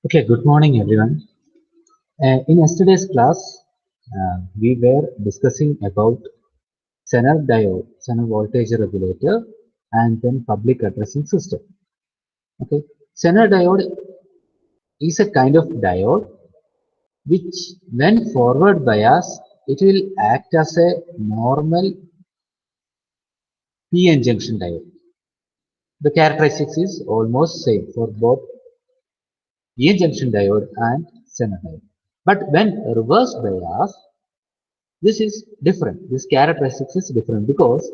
Okay, good morning everyone. In yesterday's class, we were discussing about Zener diode, Zener voltage regulator, and then public addressing system. Okay, Zener diode is a kind of diode which, when forward bias, it will act as a normal PN junction diode. The characteristics is almost same for both PN junction diode and Zener diode. But when reverse bias, this is different. This characteristics is different because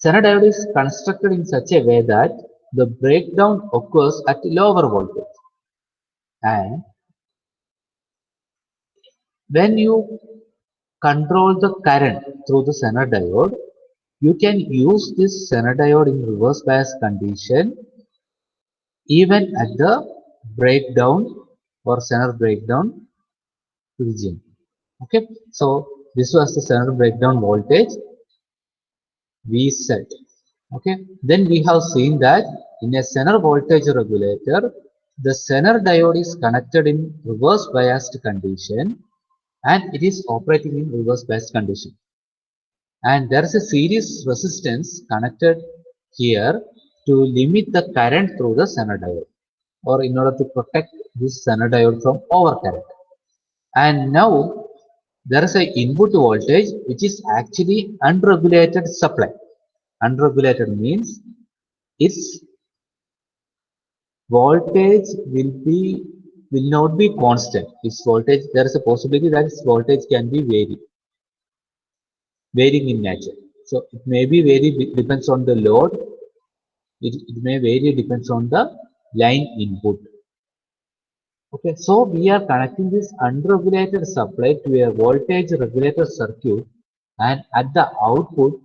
Senadiode is constructed in such a way that the breakdown occurs at lower voltage. And when you control the current through the Zener diode, you can use this Zener diode in reverse bias condition even at the breakdown or Zener breakdown region. Okay, so this was the Zener breakdown voltage V set. Okay, then we have seen that in a Zener voltage regulator, the Zener diode is connected in reverse biased condition and it is operating in reverse biased condition. And there is a series resistance connected here to limit the current through the Zener diode or in order to protect this Zener diode from overcurrent. And now there is a input voltage which is actually unregulated supply. Unregulated means its voltage will not be constant. Its voltage, there is a possibility that its voltage can be varying in nature. So it may be vary depends on the load. It may vary depends on the line input. Okay, so we are connecting this unregulated supply to a voltage regulator circuit, and at the output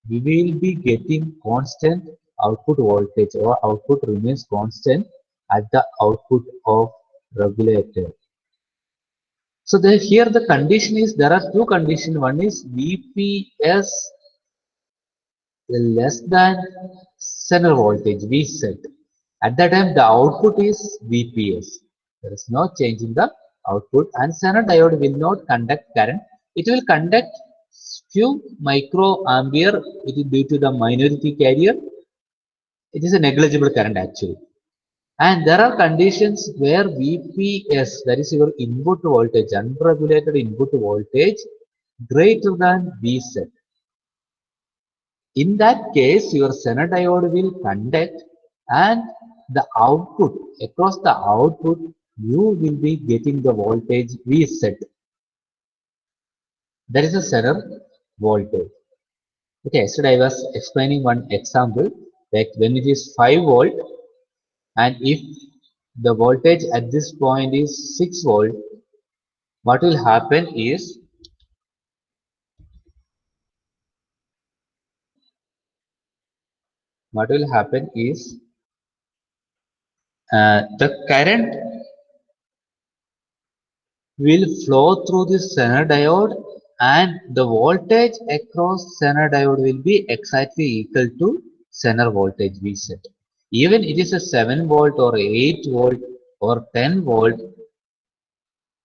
we will be getting constant output voltage or output remains constant at the output of regulator. So here the condition is there are two conditions. One is VPS less than center voltage V set. At that time the output is VPS. There is no change in the output and Zener diode will not conduct current. It will conduct few microampere. It is due to the minority carrier. It is a negligible current actually. And there are conditions where VPS, that is your input voltage, unregulated input voltage, greater than V set. In that case, your Zener diode will conduct and the output, across the output, you will be getting the voltage V set. That is a Zener voltage. Okay, yesterday I was explaining one example that when it is 5 volt and if the voltage at this point is 6 volt, what will happen is the current will flow through the Zener diode and the voltage across Zener diode will be exactly equal to Zener voltage V set. Even it is a 7 volt or 8 volt or 10 volt,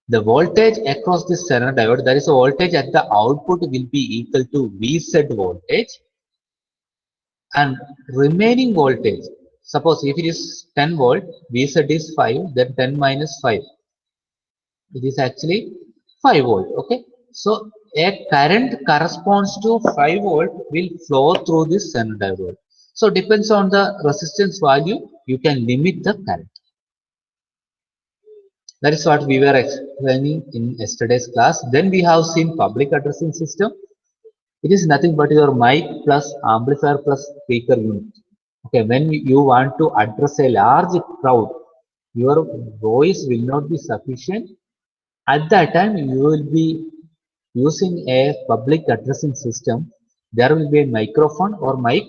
the voltage across this Zener diode, that is a voltage at the output will be equal to V set voltage and remaining voltage. Suppose if it is 10 volt, V set is 5, then 10 minus 5. It is actually 5 volt. Okay, so a current corresponds to 5 volt will flow through this Zener diode. So depends on the resistance value, you can limit the current. That is what we were explaining in yesterday's class. Then we have seen public addressing system. It is nothing but your mic plus amplifier plus speaker unit. Okay, when you want to address a large crowd, your voice will not be sufficient. At that time, you will be using a public addressing system. There will be a microphone or mic.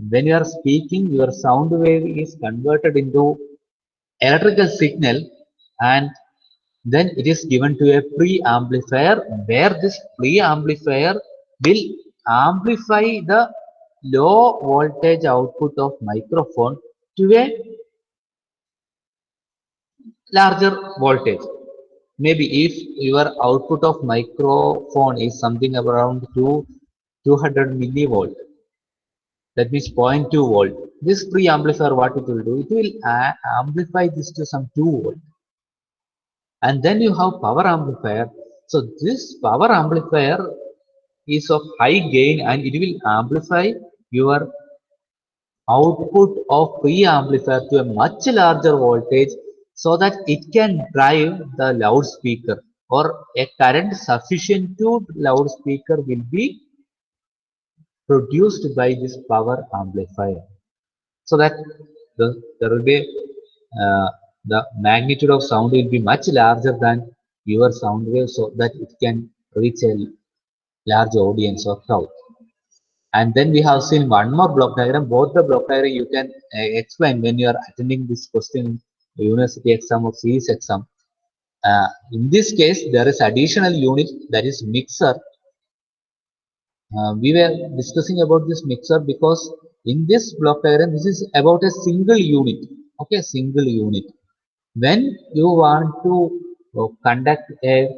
When you are speaking, your sound wave is converted into electrical signal and then it is given to a pre-amplifier where this pre-amplifier will amplify the low voltage output of microphone to a larger voltage. Maybe if your output of microphone is something around 200 millivolt, that means 0.2 volt. This preamplifier, what it will do, it will amplify this to some 2 volt. And then you have power amplifier. So this power amplifier is of high gain and it will amplify your output of preamplifier to a much larger voltage so that it can drive the loudspeaker, or a current sufficient to loudspeaker will be produced by this power amplifier, so that there will be uh, the magnitude of sound will be much larger than your sound wave, so that it can reach a large audience or crowd. And then we have seen one more block diagram. Both the block diagram you can explain when you are attending this question in university exam or series exam. In this case, there is additional unit, that is mixer. We were discussing about this mixer because in this block diagram, this is about a single unit. Okay, single unit. When you want to conduct a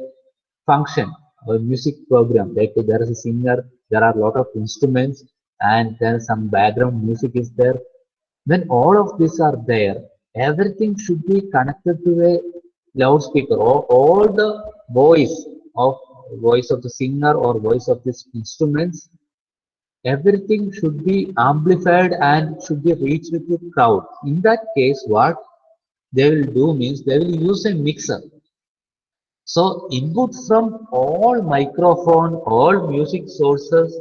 function or music program, like there is a singer, there are a lot of instruments, and then some background music is there. When all of these are there, everything should be connected to a loudspeaker, or all the voice of voice of the singer or voice of these instruments, everything should be amplified and should be reached to the crowd. In that case, what they will do means they will use a mixer. So input from all microphone, all music sources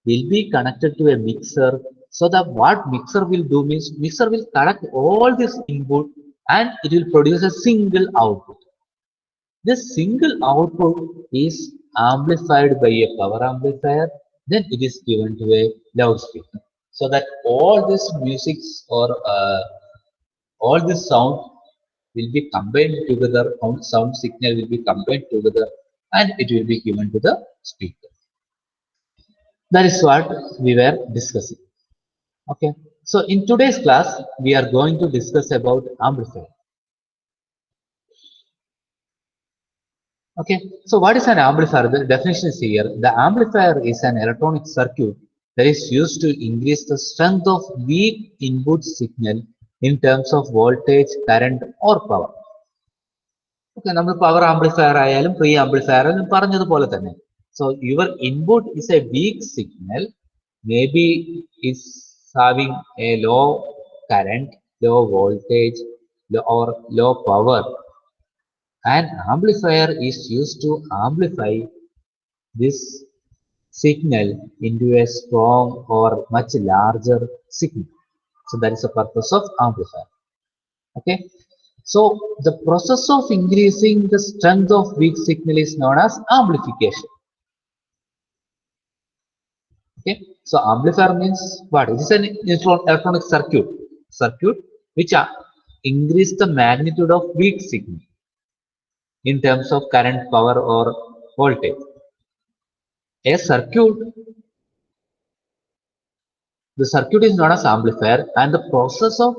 will be connected to a mixer. So that what mixer will do means mixer will collect all this input and it will produce a single output. This single output is amplified by a power amplifier, then it is given to a loudspeaker. So that all this music or all this sound will be combined together, sound signal will be combined together and it will be given to the speaker. That is what we were discussing. Okay. So in today's class, we are going to discuss about amplifier. Okay. So what is an amplifier? The definition is here. The amplifier is an electronic circuit that is used to increase the strength of weak input signal in terms of voltage, current or power. Okay, നമ്മൾ power amplifier ആയാലും pre amplifier ആയാലും പറഞ്ഞതുപോലെ തന്നെ. So your input is a weak signal, maybe is having a low current, low voltage, or low power. An amplifier is used to amplify this signal into a strong or much larger signal. So that is the purpose of amplifier. Okay. So the process of increasing the strength of weak signal is known as amplification. Okay. So amplifier means what? It is an electronic circuit which increase the magnitude of weak signal in terms of current, power or voltage. A circuit, the circuit is known as amplifier, and the process of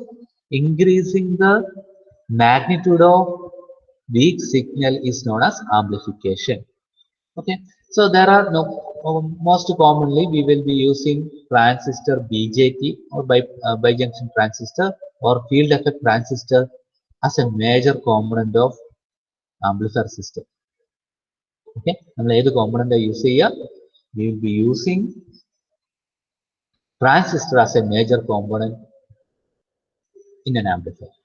increasing the magnitude of weak signal is known as amplification. Okay, so there are no most commonly we will be using transistor BJT or bijunction transistor or field effect transistor as a major component of amplifier system. Okay, നമ്മൾ ഏത് component use ചെയ്യുക? We will be using transistor as a major component in an amplifier.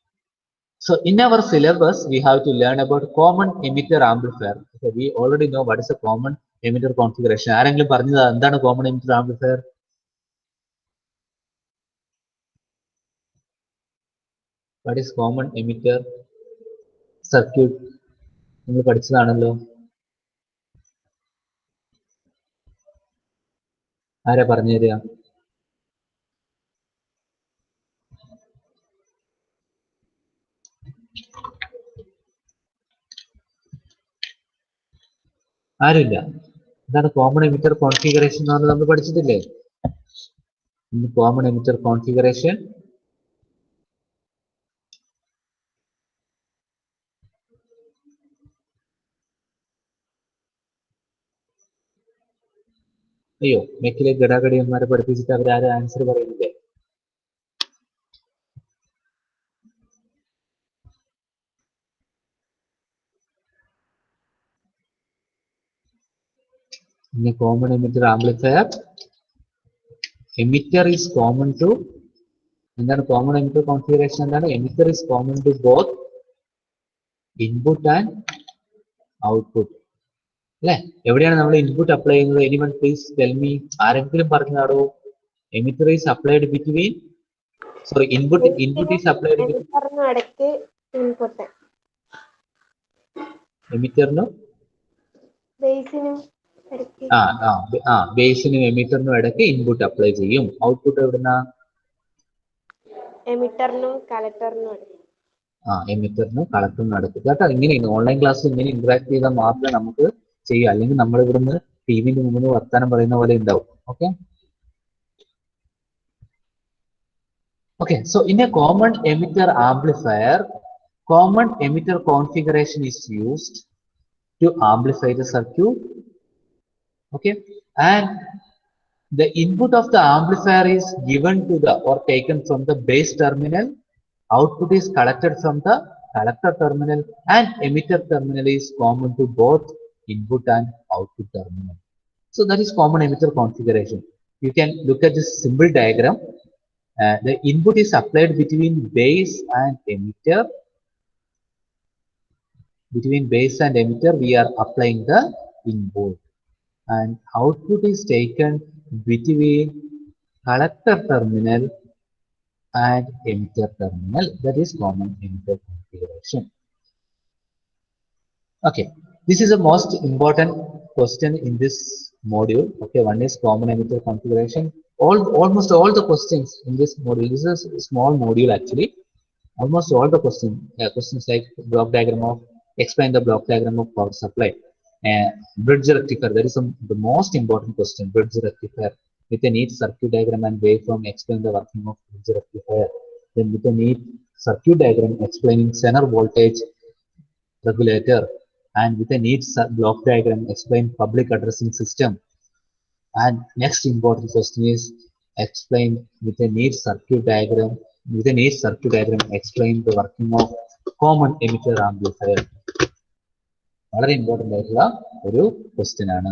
So in our syllabus, we have to learn about common emitter amplifier. Okay, we already know what is a common emitter configuration. ആരെങ്കിലും പറഞ്ഞത് എന്താണ് common emitter amplifier? What is common emitter circuit? നിങ്ങൾ പഠിച്ചതാണല്ലോ. ആരാ പറഞ്ഞു തരിക? ആരുമില്ല. എന്താണ് common emitter configuration എന്ന് പറഞ്ഞാൽ നമ്മൾ പഠിച്ചിട്ടില്ലേ? കോമൺ എമിറ്റർ കോൺഫിഗറേഷൻ അയ്യോ, മെക്കിലെ ഗടാഗടിയന്മാരെ പഠിപ്പിച്ചിട്ട് അവരാരും ആൻസർ പറയുന്നില്ലേ? ഇനി common emitter amplifier. Emitter is common to, എന്താണ് കോമൺ എമിറ്റർ കോൺഫിഗറേഷൻ? എന്താണ്? Emitter is common to both input and output അല്ലെ? എവിടെയാണ് നമ്മൾ ഇൻപുട്ട് അപ്ലൈ ചെയ്യുന്നത്? Anyone please tell me. ആരെങ്കിലും പറഞ്ഞാടോ? Emitter is applied between, sorry, input is applied between എമിറ്ററിനും ബേസിനും എമിറ്ററിനും ഇടയ്ക്ക് ഇൻപുട്ട് അപ്ലൈ ചെയ്യും. ഔട്ട്പുട്ട് എവിടുന്ന? എമിറ്ററിനും കളക്ടറിനും. എമിറ്ററിനും കളക്ടറിനും അടുത്ത് കേട്ടോ. ഇങ്ങനെ ഓൺലൈൻ ക്ലാസ് ഇങ്ങനെ ഇന്ററാക്ട് ചെയ്താൽ മാത്രമേ നമുക്ക് ചെയ്യാം. അല്ലെങ്കിൽ നമ്മൾ ഇവിടുന്ന് ടിവിന്റെ മുമ്പിൽ വർത്താനം പറയുന്ന പോലെ ഉണ്ടാവും. Okay okay. So in A common emitter amplifier, common emitter configuration is used to amplify the circuit. Okay, and the input of the amplifier is given to the or taken from the base terminal. Output is collected from the collector terminal, and emitter terminal is common to both input and output terminal. So that is common emitter configuration. You can look at this simple diagram. The input is applied between base and emitter. Between base and emitter, we are applying the input, and output is taken between collector terminal and emitter terminal. That is common emitter configuration. Okay, this is the most important question in this module. Okay, one is common emitter configuration. Almost all the questions in this module, this is a small module actually. Almost all the questions like block diagram of, explain the block diagram of power supply, bridge rectifier, that is the most important question. Bridge rectifier with a neat circuit diagram and waveform, explain the working of bridge rectifier. Then with a neat circuit diagram explaining Zener voltage regulator, and with a neat block diagram explain public addressing system. And next important question is explain with a neat circuit diagram. With a neat circuit diagram, explain the working of common emitter amplifier. വളരെ important ആയിട്ടുള്ള ഒരു question ആണ്.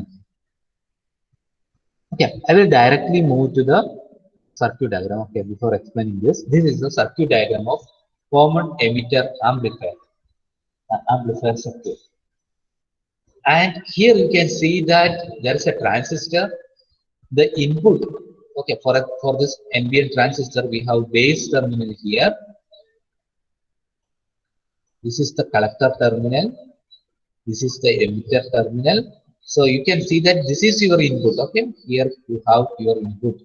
Okay, I will directly move to the circuit diagram. Okay, before explaining this, this is the circuit diagram of common emitter amplifier, amplifier circuit. And here you can see that there is a transistor. The input, okay, for this NPN transistor, we have base terminal here. This is the collector terminal. This is the emitter terminal. So you can see that this is your input. Okay, here you have your input.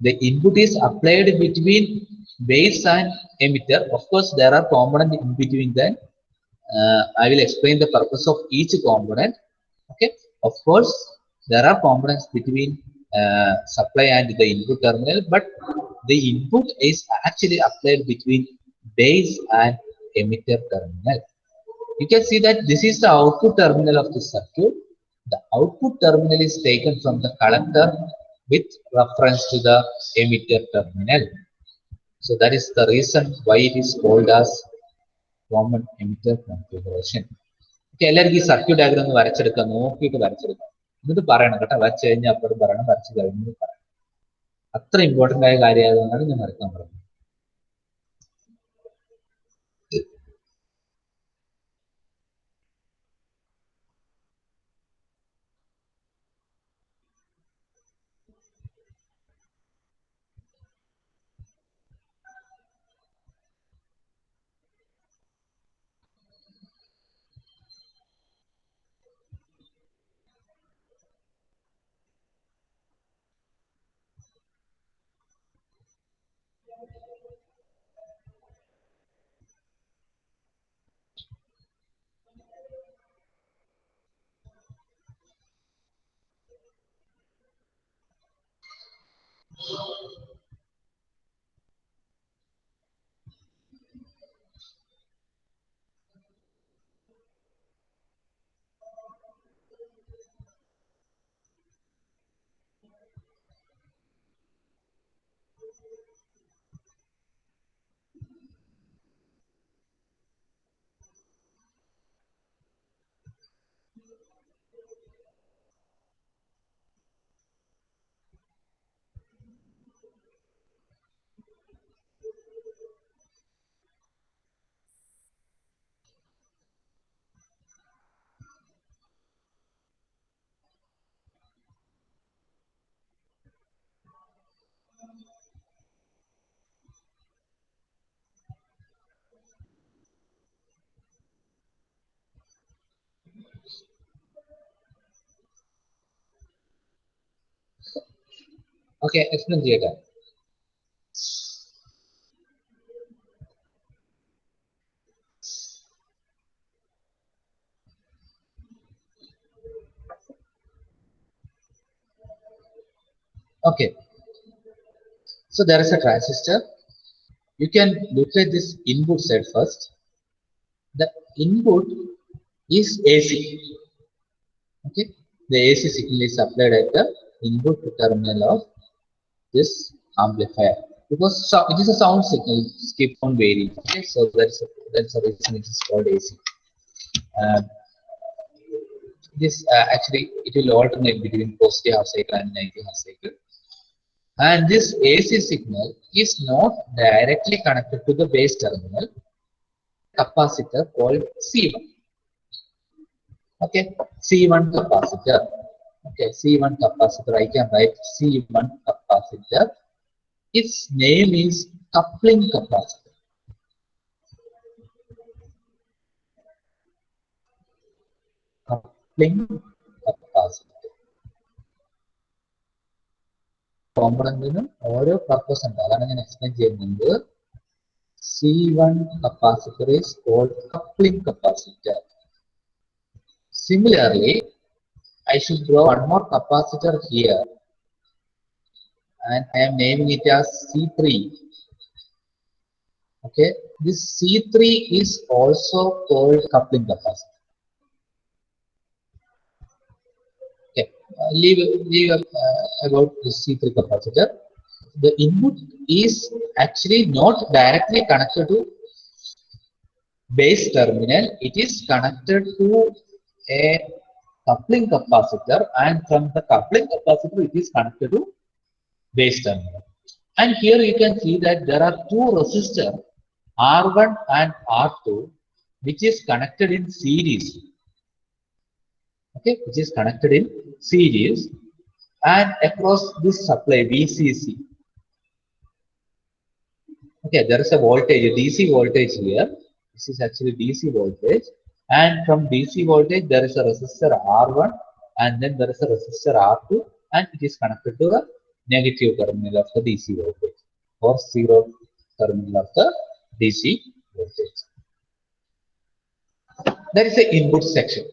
The input is applied between base and emitter. Of course, there are components in between them. I will explain the purpose of each component. Okay, of course, there are components between supply and the input terminal, but the input is actually applied between base and emitter terminal. You can see that this is the output terminal of the circuit. The output terminal is taken from the collector with reference to the emitter terminal. So that is the reason why it is called as common emitter configuration. Okay, എല്ലാവർക്കും ഈ circuit diagram ഒന്ന് വരച്ചെടുക്കാം, നോക്കിയിട്ട് വരച്ചെടുക്കാം. എന്നിട്ട് പറയണം കേട്ടോ, വരച്ചു കഴിഞ്ഞാൽ അപ്പോഴും പറയണം, വരച്ചു കഴിഞ്ഞു പറയണം. അത്ര ഇമ്പോർട്ടൻ്റ് ആയ കാര്യമായതുകൊണ്ടാണ് ഞാൻ വരക്കാൻ പറഞ്ഞത്. Okay, explain Jega. Okay, so there is a transistor. You can look at this input side first. The input is AC. Okay, the AC signal is applied at the input terminal of this amplifier because it is a sound signal. It keeps on varying. Okay, so that's the reason it is called AC. Uh, this actually it will alternate between positive half cycle and negative half cycle. And this AC signal is not directly connected to the base terminal capacitor called C1. Okay, C1 capacitor. Okay, C1 capacitor. I can write C1 capacitor. Its name is coupling capacitor. Coupling capacitor. കോമ്പണന്റിന് ഓരോ purpose ഉണ്ട് അതാണ് ഞാൻ explain ചെയ്യുന്നത്. C1 capacitor is called coupling capacitor. Similarly, I should draw one more capacitor here and I am naming it as C3. Okay, this C3 is also called coupling capacitor. Okay, leave about the C3 capacitor. The input is actually not directly connected to base terminal. It is connected to a coupling capacitor, and from the coupling capacitor it is connected to base terminal. And here you can see that there are two resistors R1 and R2 which is connected in series. Okay, which is connected in series, and across this supply VCC. Okay, there is a voltage, a DC voltage here. This is actually DC voltage, and from DC voltage there is a resistor R1 and then there is a resistor R2, and it is connected to the negative terminal of the DC voltage or zero terminal of the DC voltage. There is an input section.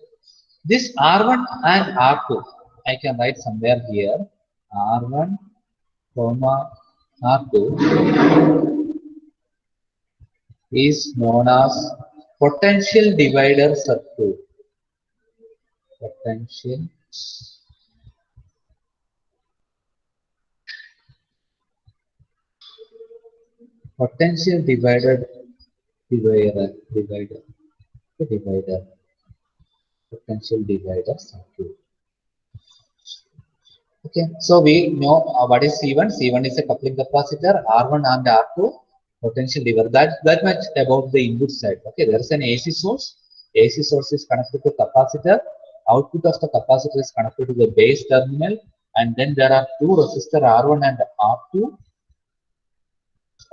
This R1 and R2 I can write somewhere here. R1 comma R2 is known as potential divider circuit. Potential divider. Potential divider circuit. Okay, so we know what is C1. C1 is a coupling capacitor. R1 and R2 potential divider. That much about the input side. Okay, there is an AC source. AC source is connected to capacitor. Output of the capacitor is connected to the base terminal, and then there are two resistors R1 and R2.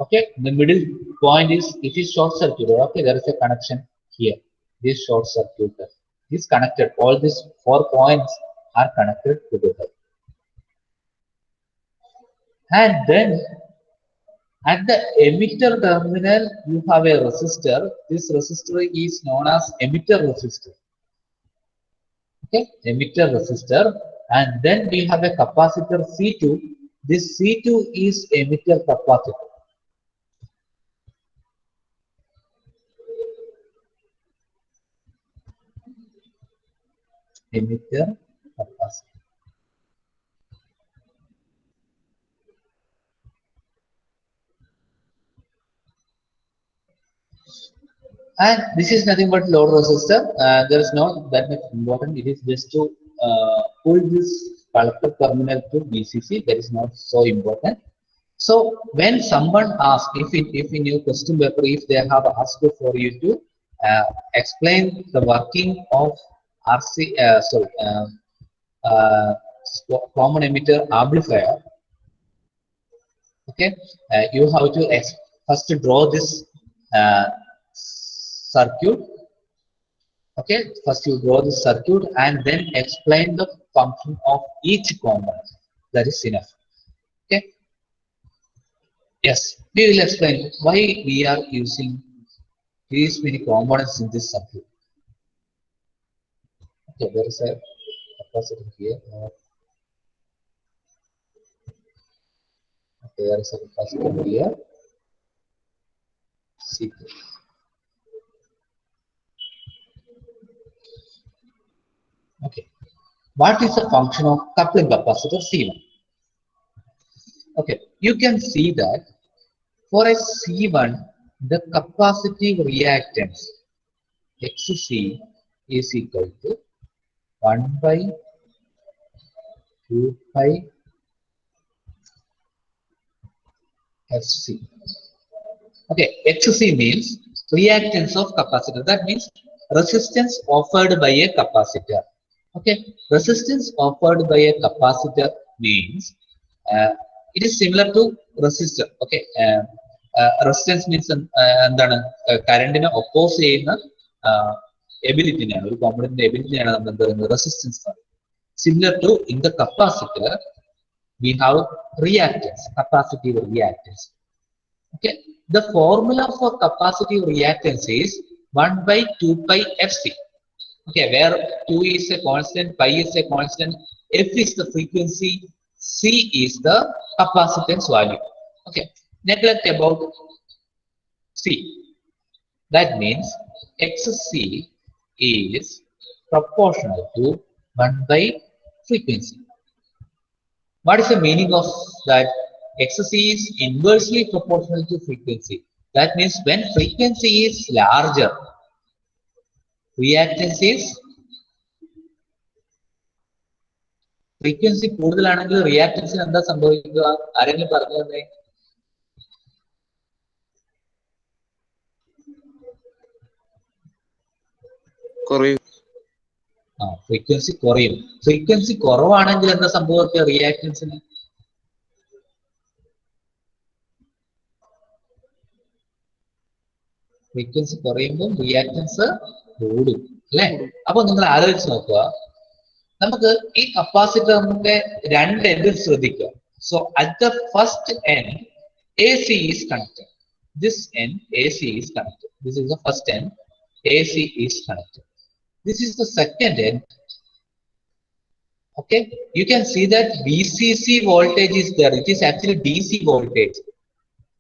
Okay, the middle point is it is short circuit. Okay, there is a connection here. This short circuit is connected. All these 4 points are connected together. And then at the emitter terminal, you have a resistor. This resistor is known as emitter resistor. Okay, emitter resistor. And then we have a capacitor C2. This C2 is emitter capacitor. Emitter capacitor. And this is nothing but load resistor. There is not that much important. It is just to pull this collector terminal to VCC. That is not so important. So when someone asks, if in your question paper, if they have asked for you to explain the working of common emitter amplifier, okay, you have to first draw this circuit. Okay, first you draw the circuit and then explain the function of each component. That is enough. Okay. Yes, we will explain why we are using these many components in this circuit. Okay, there is a capacitor here. Okay, there is a capacitor here. C. Okay. What is the function of coupling capacitor C1? Okay, you can see that for a C1, the capacitive reactance XC is equal to 1 by 2 pi FC. Okay, XC means reactance of capacitor. That means resistance offered by a capacitor. Okay, resistance offered by a capacitor means it is similar to resistor. Okay, resistance means എന്താണ് കറണ്ടിനെ oppose ചെയ്യുന്ന എബിലിറ്റിനെയാണ് ഒരു കോമ്പണന്റിന്റെ എബിലിറ്റിനെയാണ് നമ്മൾ എന്ത് പറയുന്നത് resistance. Similar to in the capacitor, we have reactance, capacitive reactance. Okay, the formula for capacitive reactance is 1 by 2 pi FC. Okay, where 2 is a constant, pi is a constant, F is the frequency, C is the capacitance value. Okay, neglect about C. That means XC is proportional to 1 by frequency. What is the meaning of that? XC is inversely proportional to frequency. That means when frequency is larger, reactance is frequency കൂടുതലാണെങ്കിൽ റിയാക്ടൻസിന് എന്താ സംഭവിക്കുക? ആരെങ്കിലും പറഞ്ഞു തന്നെ? Frequency കുറയും. Frequency കുറവാണെങ്കിൽ എന്താ സംഭവിക്കുക റിയാക്ടൻസിന്? ഫ്രീക്വൻസി കുറയുമ്പോൾ റിയാക്ടൻസ് കൂടും അല്ലെ? അപ്പൊ നിങ്ങൾ ആലോചിച്ച് നോക്കുക, നമുക്ക് ഈ കപ്പാസിറ്റർ നമുക്ക് രണ്ട് എൻഡിൽ ശ്രദ്ധിക്കുക. So at the first end AC is connected. This end AC is connected. This is the first end. AC is connected. This is the second end. Okay, you can see that VCC voltage is there. It is actually DC voltage.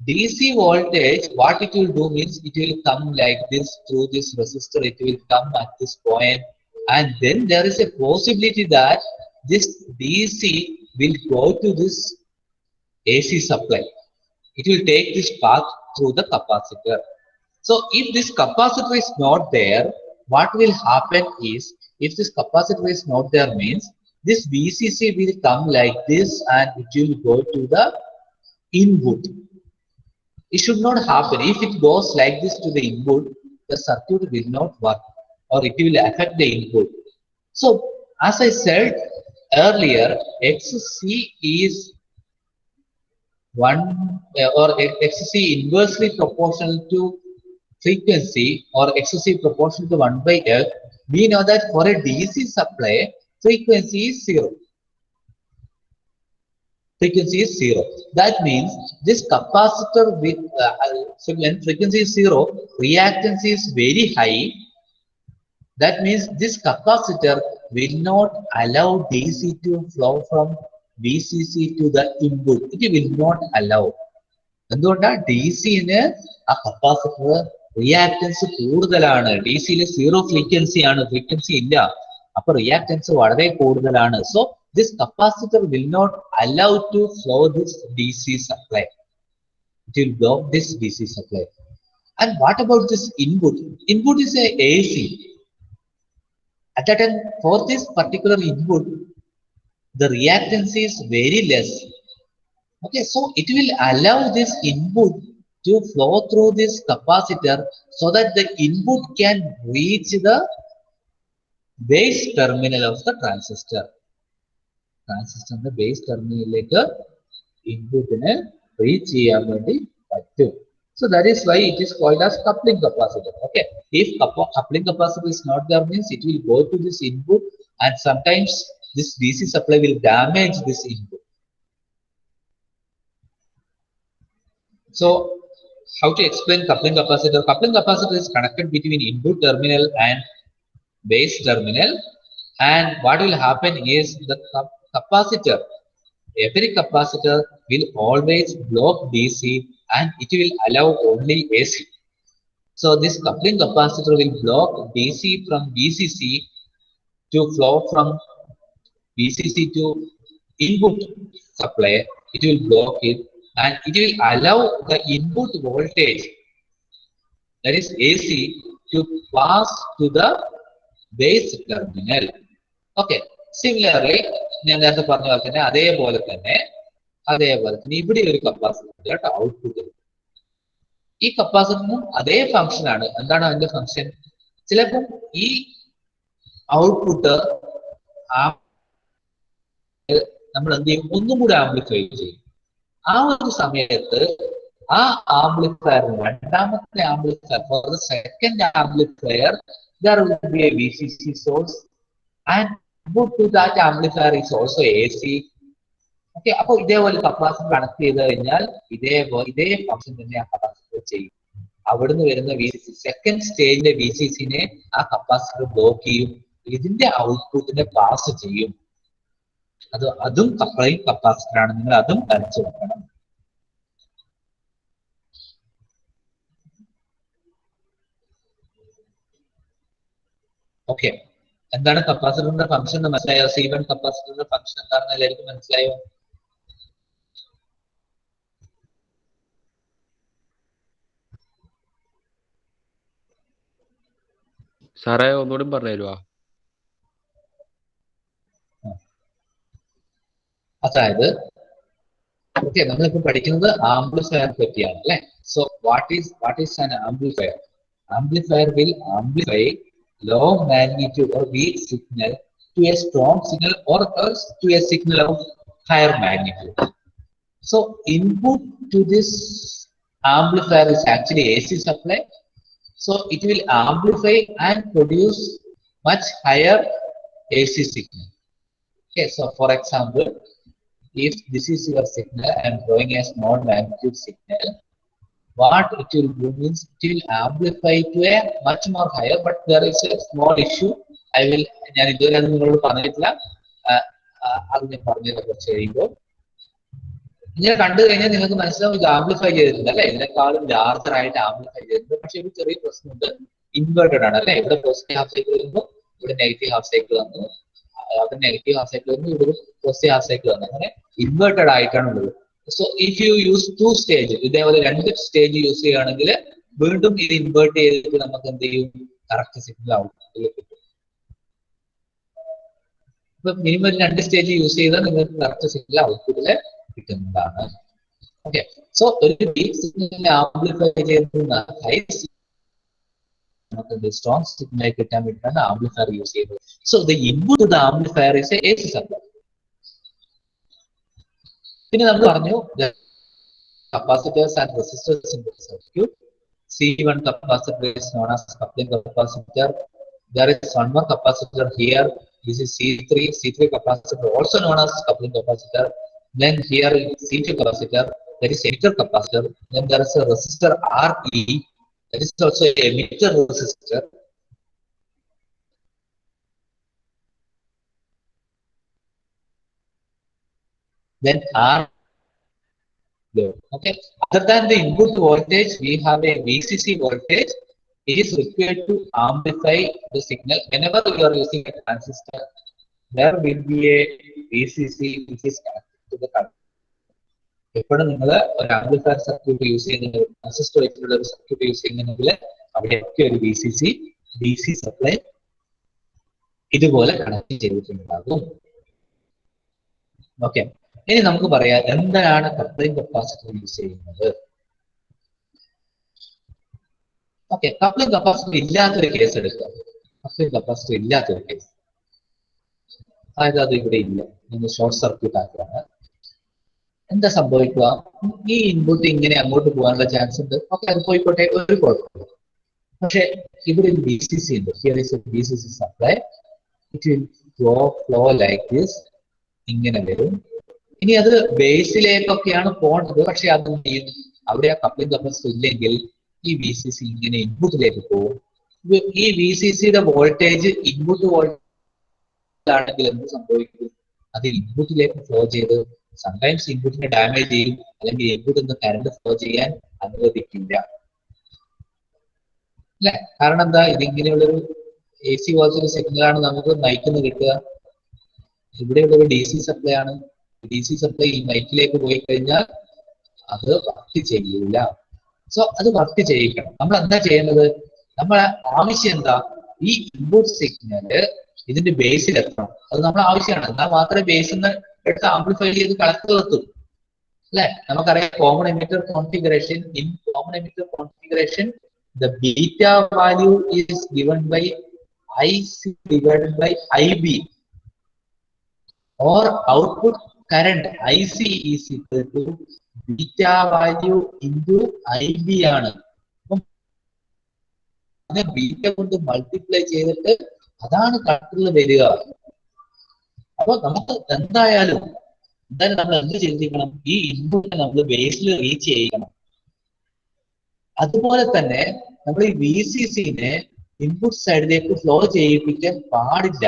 DC voltage, what it will do means it will come like this through this resistor. It will come at this point, and then there is a possibility that this DC will go to this AC supply. It will take this path through the capacitor. So if this capacitor is not there, what will happen is, if this capacitor is not there means this VCC will come like this and it will go to the input. It should not happen. If it goes like this to the input, the circuit will not work or it will affect the input. So as I said earlier, XC is XC inversely proportional to frequency or XC proportional to 1 by F. We know that for a DC supply, frequency is 0. Frequency is 0. That means this capacitor with so when frequency is 0, reactance is very high. That means this capacitor will not allow DC to flow from VCC to the input. It will not allow. എന്തുകൊണ്ടാണ് DC-ന് ആ capacitor reactance കൂടുതലാണ്. DC-യിൽ 0 frequency ആണ്, frequency ഇല്ല. അപ്പൊ reactance വളരെ കൂടുതലാണ്. So this capacitor will not allow to flow this DC supply. It will block this DC supply. And what about this input? Input is a AC. At that time, for this particular input, the reactance is very less. Okay, so it will allow this input to flow through this capacitor so that the input can reach the base terminal of the transistor. ട്രാൻസിസ്റ്ററിന്റെ base ടെർമിനലിലേക്ക് ഇൻപുട്ടിനെ reach ചെയ്യാൻ വേണ്ടി പറ്റും. So that is why it is called as coupling capacitor. Okay, if coupling capacitor is not there means it will go to this input and sometimes this DC supply will damage this input. So how to explain coupling capacitor? Coupling capacitor is connected between input terminal and base terminal, and what will happen is the capacitor, every capacitor will always block DC and it will allow only AC. So this coupling capacitor will block DC from VCC to flow from VCC to input supply. It will block it and it will allow the input voltage, that is AC, to pass to the base terminal. Okay. Similarly, ഞാൻ നേരത്തെ പറഞ്ഞ പോലെ തന്നെ അതേപോലെ തന്നെ ഇവിടെ ഒരു capacitor output. ഈ കപ്പാസിറ്ററിനും അതേ ഫംഗ്ഷൻ ആണ്. എന്താണ് അതിന്റെ ഫംഗ്ഷൻ? ചിലപ്പോൾ ഈ ഔട്ട്പുട്ട് നമ്മൾ എന്ത് ചെയ്യും, ഒന്നും കൂടി ആംപ്ലിഫൈ ചെയ്യും. ആ ഒരു സമയത്ത് ആ ആംപ്ലിഫയർ, രണ്ടാമത്തെ amplifier, for the second amplifier there will be a VCC source and input to that amplifier is also AC. Okay, അപ്പോൾ ഇതേപോലെ കപ്പാസിറ്റർ കണക്ട് ചെയ്ത് കഴിഞ്ഞാൽ ഇതേ ഫംഗ്ഷൻ തന്നെ ആ കപ്പാസിറ്റർ ചെയ്യും. അവിടുന്ന് വരുന്ന VCC, സെക്കൻഡ് സ്റ്റേജിലെ VCCനെ ആ കപ്പാസിറ്റർ ബ്ലോക്ക് ചെയ്യും, ഇതിന്റെ ഔട്ട്പുട്ടിനെ പാസ് ചെയ്യും. അതും കപ്ലിംഗ് കപ്പാസിറ്റർ ആണ്. നിങ്ങൾ അതും വരച്ചു വെക്കണം. ഓക്കെ, എന്താണ് കപ്പാസിറ്ററിന്റെ ഫംഗ്ഷൻ എന്ന് മനസ്സിലായോ? C1 കപ്പാസിറ്ററിന്റെ ഫംഗ്ഷൻ എന്താണെന്ന് എല്ലാവർക്കും മനസ്സിലായോ? സാറേ ഒന്നുകൂടി പറഞ്ഞു തരുവാ? അതായത് ഓക്കെ, നമ്മളിപ്പോ പഠിക്കുന്നത് ആംപ്ലിഫയർ പറ്റിയാണ് അല്ലെ. So what is an amplifier? Amplifier will amplify low magnitude or weak signal to a strong signal or else to a signal of higher magnitude. So input to this amplifier is actually AC supply. So it will amplify and produce much higher AC signal. Okay, so for example, if this is your signal, I am drawing a small magnitude signal. What it will do means it will amplify to a much more higher, but there is a small issue. I will ഞാൻ ഇതുവരെ അത് നിങ്ങളോട് പറഞ്ഞിട്ടില്ല, അത് ഞാൻ പറഞ്ഞത് കുറച്ച് കഴിയുമ്പോൾ ഇങ്ങനെ കണ്ടു കഴിഞ്ഞാൽ നിങ്ങൾക്ക് മനസ്സിലാവും ഇത് ആംപ്ലിഫൈ ചെയ്തിട്ടുണ്ട് അല്ലെ, ഇതിനേക്കാളും ലാർജർ ആയിട്ട് ആംപ്ലിഫൈ ചെയ്തിട്ടുണ്ട്. പക്ഷെ ഒരു ചെറിയ പ്രശ്നമുണ്ട്, ഇൻവേർട്ടഡ് ആണ് അല്ലെ. ഇവിടെ പോസിറ്റീവ് ഹാഫ് സൈക്കിൾ വരുമ്പോൾ ഇവിടെ നെഗറ്റീവ് ഹാഫ് സൈക്കിൾ വന്നു, അവിടെ നെഗറ്റീവ് ഹാഫ് സൈക്കിൾ വരുമ്പോൾ ഇവിടെ പോസിറ്റീവ് ഹാഫ് സൈക്കിൾ വന്നു, അങ്ങനെ ഇൻവേർട്ടഡ് ആയിട്ടാണ് ഉള്ളത്. So if you use 2 stage, ഇതേപോലെ 2 സ്റ്റേജ് യൂസ് ചെയ്യുകയാണെങ്കിൽ വീണ്ടും ഇത് ഇൻവേർട്ട് ചെയ്തിട്ട് നമുക്ക് എന്ത് ചെയ്യും, കറക്റ്റ് സിഗ്നൽ ഔട്ട്പുട്ടിൽ കിട്ടും. ഇപ്പൊ മിനിമം 2 സ്റ്റേജ് യൂസ് ചെയ്താൽ നിങ്ങൾക്ക് കറക്റ്റ് സിഗ്നൽ ഔട്ട്പുട്ടിൽ കിട്ടുന്നതാണ്. ഓക്കെ, സോ ഒരു വീക്ക് സിഗ്നലിനെ ആംപ്ലിഫൈ ചെയ്യുന്ന ഹൈ നമുക്ക് സ്ട്രോങ് സിഗ്നൽ കിട്ടാൻ വേണ്ടിയിട്ടാണ് ആംപ്ലിഫയർ യൂസ് ചെയ്യുന്നത്. So the input to the amplifier is a AC supply. പിന്നെ നമ്മൾ പറഞ്ഞു capacitors and resistors in the circuit. C1 capacitor is known as coupling capacitor. There is one more capacitor here. This is C3. C3 capacitor also known as coupling capacitor. Then here is C2 capacitor. That is emitter capacitor. Then there is a resistor RE. That is also a emitter resistor. Then R. Okay. Other than the input voltage, we have a VCC voltage. It is required to amplify the signal. Whenever you are using a transistor, there will be a VCC which is connected to the current. എപ്പോഴും നിങ്ങൾ ഒരു amplifier circuit use ചെയ്യുന്ന, transistor വെച്ചിട്ടുള്ള ഒരു circuit use ചെയ്യുന്നുണ്ടെങ്കിൽ അവിടെയൊക്കെ ഒരു VCC DC supply ഇതുപോലെ കണക്ട് ചെയ്തിട്ടുണ്ടാകും. ഓക്കെ, ഇനി നമുക്ക് പറയാം എന്താണ് കപ്ലിംഗ് കപ്പാസിറ്റർ യൂസ് ചെയ്യുന്നത്. ഓക്കെ, കപ്ലിംഗ് കപ്പാസിറ്റർ ഇല്ലാത്തൊരു കേസ് എടുക്കുക. കപ്ലിംഗ് കപ്പാസിറ്റർ ഇല്ലാത്തൊരു കേസ്, അതായത് അത് ഇവിടെ ഇല്ല, നിങ്ങൾ ഷോർട്ട് സർക്യൂട്ട് ആക്കുകയാണ്. എന്താ സംഭവിക്കുക? ഈ ഇൻപുട്ട് ഇങ്ങനെ അങ്ങോട്ട് പോകാനുള്ള ചാൻസ് ഉണ്ട്. ഓക്കെ, അത് പോയിക്കോട്ടെ, ഒരു കുഴപ്പമില്ല. പക്ഷെ ഇവിടെ ഒരു VCC ഉണ്ട്. Here is A VCC supply. It will flow like this, ഇങ്ങനെ വരും. ഇനി അത് ബേസിലേക്കൊക്കെയാണ് പോകേണ്ടത്. പക്ഷെ അത് അവിടെ ആ കപ്ലിംഗ് കപ്പാസിറ്റർ ഇല്ലെങ്കിൽ ഈ വി സി സി ഇങ്ങനെ ഇൻപുട്ടിലേക്ക് പോകും. ഈ വി സി സിയുടെ വോൾട്ടേജ് ഇൻപുട്ട് വോൾട്ടേജ് ആണെങ്കിൽ എന്ത് സംഭവിക്കും? അത് ഇൻപുട്ടിലേക്ക് ഫ്ലോ ചെയ്ത് സംടൈംസ് ഇൻപുട്ടിനെ ഡാമേജ് ചെയ്യും, അല്ലെങ്കിൽ ഇൻപുട്ടിൽ നിന്ന് കറണ്ട് ഫ്ലോ ചെയ്യാൻ അനുവദിക്കില്ല അല്ലെ. കാരണം എന്താ? ഇതിങ്ങനെയുള്ളൊരു എ സി വോൾട്ടേജ് സിഗ്നലാണ് നമുക്ക് മൈക്കിൽ നിന്ന് കിട്ടുക. ഇവിടെയുള്ളൊരു ഡി സി സപ്ലൈ ആണ്. ഡി സി സപ്ലൈ ഈ മൈക്കിലേക്ക് പോയി കഴിഞ്ഞാൽ അത് വർക്ക് ചെയ്യില്ല. സോ അത് വർക്ക് ചെയ്യിക്കണം. നമ്മൾ എന്താ ചെയ്യുന്നത്? നമ്മളെ ആവശ്യം എന്താ? ഈ ഇൻപുട്ട് സിഗ്നല് ഇതിന്റെ ബേസിൽ എത്തണം. അത് നമ്മുടെ ആവശ്യമാണ്. എന്നാൽ മാത്രമേ ബേസിൽ നിന്ന് എടുത്ത് ആംപ്ലിഫൈ ചെയ്ത് കളക്ടർ എത്തും അല്ലെ. നമുക്കറിയാം common emitter configuration. In common emitter configuration the beta value is given by IC divided by IB, or output current IC is equal to beta value into IB ആണ്. അതിനെ ബീറ്റ കൊണ്ട് multiply ചെയ്തിട്ട് അതാണ് കണക്കിൽ വരിക. അപ്പൊ നമുക്ക് എന്തായാലും നമ്മൾ എന്ത് ചെയ്തിരിക്കണം? ഈ ഇൻപുട്ടിനെ നമ്മൾ ബേസിൽ റീച്ച് ചെയ്യണം. അതുപോലെ തന്നെ നമ്മൾ ഈ വി സി സിനെ ഇൻപുട്ട് സൈഡിലേക്ക് ഫ്ലോ ചെയ്യിപ്പിക്കാൻ പാടില്ല.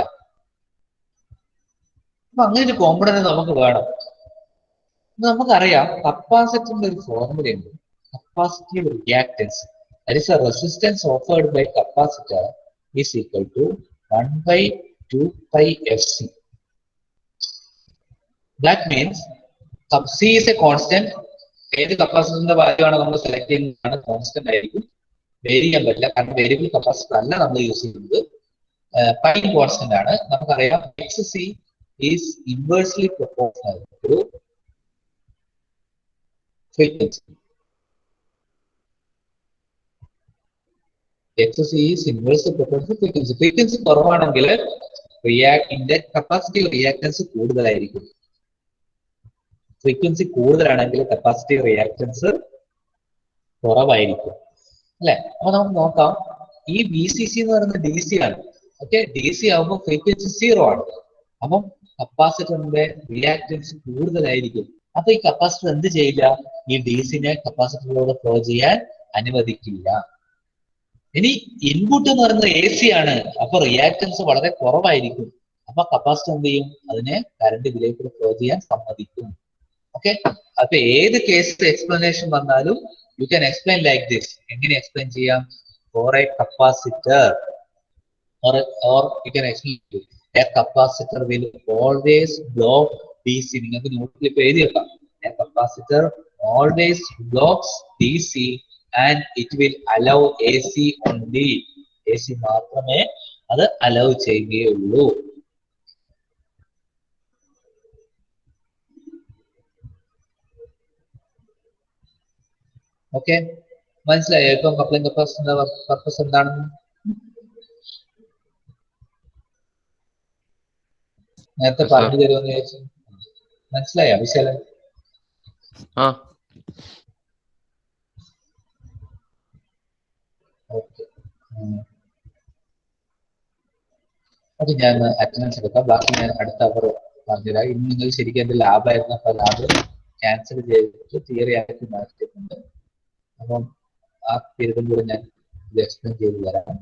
അപ്പൊ അങ്ങനെ ഒരു കോമ്പണന്റ് നമുക്ക് വേണം. നമുക്കറിയാം കപ്പാസിറ്ററിന്റെ ഒരു ഫോർമുലയുണ്ട്, capacitive reactance. That is a resistance offered by capacitor is equal to 1/2 πfc. That means C is a constant. ഏത് കപ്പാസിറ്ററിന്റെ വാല്യൂ ആണ് നമ്മൾ സെലക്ട് ചെയ്യുന്നതാണ് കോൺസ്റ്റന്റ് ആയിരിക്കും, വേരി ചെയ്യാൻ പറ്റില്ല. കാരണം വേരിയബിൾ കപ്പാസിറ്റർ അല്ല നമ്മൾ യൂസ് ചെയ്യുന്നത്, പൈ കോൺസ്റ്റന്റ് ആണ്. നമുക്കറിയാം X C is inversely proportional to frequency. X C is inversely proportional frequency. Frequency കുറവാണെങ്കിൽ കപ്പാസിറ്റീവ് റിയാക്ടൻസ് കൂടുതലായിരിക്കും. ഫ്രീക്വൻസി കൂടുതലാണെങ്കിൽ കപ്പാസിറ്റീവ് റിയാക്ടൻസ് കുറവായിരിക്കും അല്ലെ. അപ്പൊ നമുക്ക് നോക്കാം, ഈ ബി സി സി എന്ന് പറയുന്നത് ഡി സി ആണ്. ഓക്കെ, ഡി സി ആകുമ്പോൾ ഫ്രീക്വൻസി 0 ആണ്. അപ്പം കപ്പാസിറ്ററിന്റെ റിയാക്ടൻസ് കൂടുതലായിരിക്കും. അപ്പൊ ഈ കപ്പാസിറ്റർ എന്ത് ചെയ്യില്ല? ഈ ഡി സിനെ കപ്പാസിറ്ററിലൂടെ ഫ്ലോ ചെയ്യാൻ അനുവദിക്കില്ല. ഇനി ഇൻപുട്ട് എന്ന് പറയുന്നത് എ സി ആണ്. അപ്പൊ റിയാക്ടൻസ് വളരെ കുറവായിരിക്കും. അപ്പൊ കപ്പാസിറ്റർ എന്ത് ചെയ്യും? അതിനെ കറണ്ട് ഇതിലേക്ക് ഫ്ലോ ചെയ്യാൻ സമ്മതിക്കും. ഓക്കെ, അപ്പൊ ഏത് കേസ് എക്സ്പ്ലനേഷൻ വന്നാലും you can explain like this. എങ്ങനെ എക്സ്പ്ലെയിൻ ചെയ്യാം? For a capacitor or you can explain a capacitor will always block DC. നിങ്ങൾക്ക് നോട്ടിൽ ഇപ്പൊ എഴുതി വെക്കാം, a capacitor always blocks DC and it will allow AC only. AC മാത്രമേ അത് allow ചെയ്യുകയുള്ളൂ. ഓക്കെ, മനസ്സിലായോ ഇപ്പം കപ്ലിംഗ് കപ്പാസിറ്ററിന്റെ പർപ്പസ് എന്താണെന്ന്? നേരത്തെ പറഞ്ഞു തരുമെന്ന് ചോദിച്ചു. മനസ്സിലായോ വിശാലൻ? ഓക്കെ, അത് ഞാൻ അറ്റൻഡൻസ് എടുക്കാം. ബാക്കി ഞാൻ അടുത്ത അവർ പറഞ്ഞുതരാം. ഇന്ന് നിങ്ങൾ ശരിക്കും എന്റെ ലാബായിരുന്നു, അപ്പൊ ലാബ് ക്യാൻസൽ ചെയ്തിട്ട് തിയറി ആയിട്ട് മാറ്റിയിട്ടുണ്ട്. അപ്പം ആ പീരീഡും കൂടെ ഞാൻ ഇത് എക്സ്പ്ലെയിൻ ചെയ്ത് തരാം.